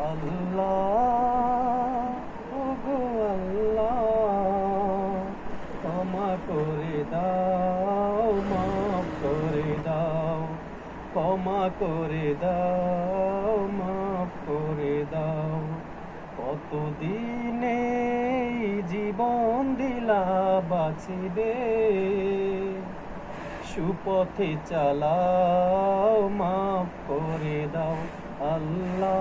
আল্লাহ, ওগো আল্লাহ, ক্ষমা করে দাও, মাফ করে দাও, ক্ষমা করে দাও, মাফ করে দাও। কতদিনে এই জীবন দিলা বাঁচিবে, সুপথে চালাও, মাফ করে দাও। আল্লাহ,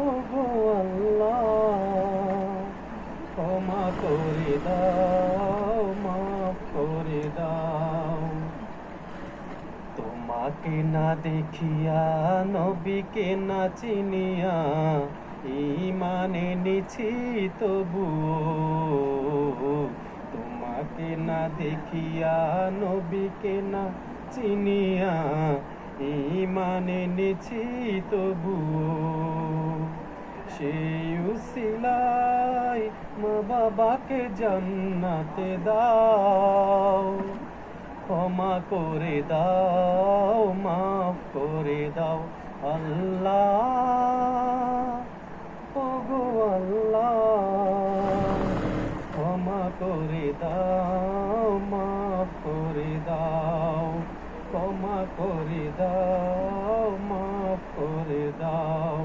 ওগো আল্লাহ, ক্ষমা করে দাও, মাফ করে দাও। তোমাকে না দেখিয়া, নবীকে না চিনিয়া, ঈমান এনেছি তবুও। তোমাকে না দেখিয়া, নবীকে না চিনিয়া, ঈমান এনেছি তবুও। সেই উসিলায় মা বাবাকে জান্নাতে দাও, ক্ষমা করে দাও, মাফ করে দাও। আল্লাহ, ওগো আল্লাহ, ক্ষমা করে দাও, মাফ করে দাও, ক্ষমা করে দাও, মাফ করে দাও।